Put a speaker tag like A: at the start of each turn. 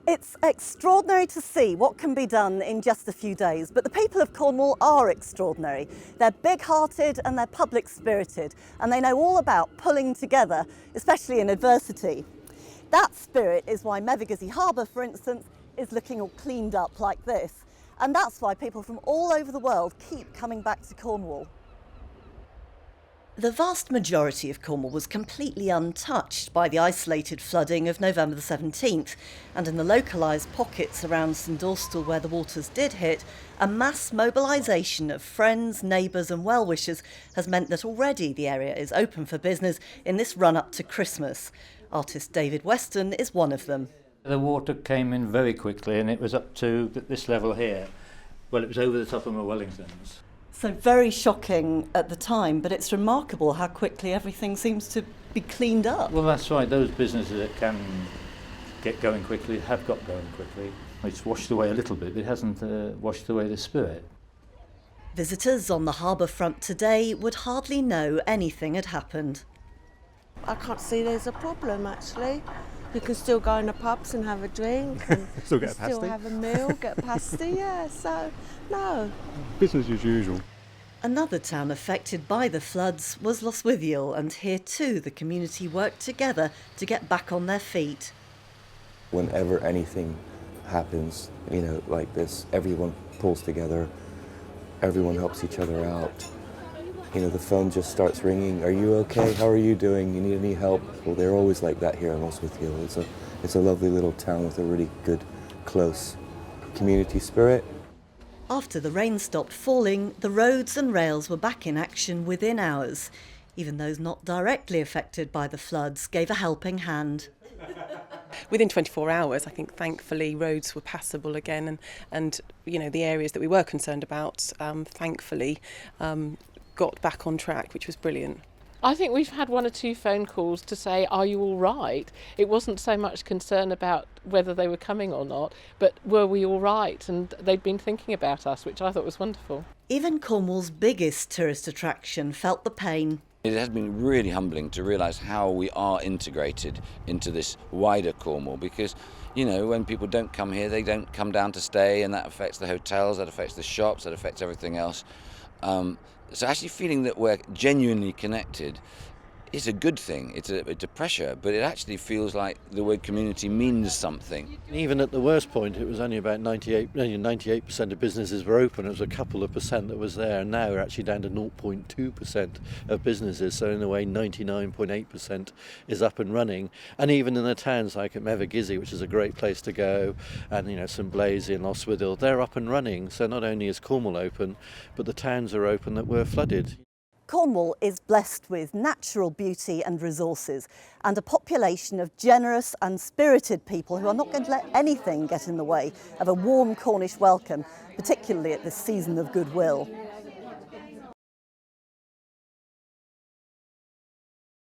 A: It's extraordinary to see what can be done in just a few days, but the people of Cornwall are extraordinary. They're big-hearted and they're public-spirited, and they know all about pulling together, especially in adversity. That spirit is why Mevagissey Harbour, for instance, is looking all cleaned up like this. And that's why people from all over the world keep coming back to Cornwall. The vast majority of Cornwall was completely untouched by the isolated flooding of November the 17th, and in the localised pockets around St Austell where the waters did hit, a mass mobilisation of friends, neighbours and well-wishers has meant that already the area is open for business in this run-up to Christmas. Artist David Weston is one of them.
B: The water came in very quickly and it was up to this level here. Well, it was over the top of my Wellingtons.
A: So very shocking at the time, but it's remarkable how quickly everything seems to be cleaned up.
B: Well, that's right. Those businesses that can get going quickly have got going quickly. It's washed away a little bit, but it hasn't washed away the spirit.
A: Visitors on the harbour front today would hardly know anything had happened.
C: I can't see there's a problem, actually. You can still go in the pubs and have a drink. And
D: still get a pasty.
C: Still have a meal, get a pasty, yeah, so no.
D: Business as usual.
A: Another town affected by the floods was Lostwithiel, and here too the community worked together to get back on their feet.
E: Whenever anything happens, like this, everyone pulls together, everyone helps each other out. The phone just starts ringing. Are you okay? How are you doing? You need any help? Well, they're always like that here in Lostwithiel. It's a lovely little town with a really good, close community spirit.
A: After the rain stopped falling, the roads and rails were back in action within hours. Even those not directly affected by the floods gave a helping hand.
F: Within 24 hours, I think, thankfully, roads were passable again, and the areas that we were concerned about, thankfully, got back on track, which was brilliant.
G: I think we've had one or two phone calls to say, are you all right? It wasn't so much concern about whether they were coming or not, but were we all right? And they'd been thinking about us, which I thought was wonderful.
A: Even Cornwall's biggest tourist attraction felt the pain.
H: It has been really humbling to realise how we are integrated into this wider Cornwall, because when people don't come here, they don't come down to stay, and that affects the hotels, that affects the shops, that affects everything else. So actually feeling that we're genuinely connected is a good thing. It's a pressure, but it actually feels like the word community means something.
I: Even at the worst point, it was only about 98% of businesses were open. It was a couple of percent that was there, and now we're actually down to 0.2% of businesses. So in a way, 99.8% is up and running. And even in the towns like at Mevagissey, which is a great place to go, and St Blaise and Lostwithiel, they're up and running. So not only is Cornwall open, but the towns are open that were flooded.
A: Cornwall is blessed with natural beauty and resources, and a population of generous and spirited people who are not going to let anything get in the way of a warm Cornish welcome, particularly at this season of goodwill.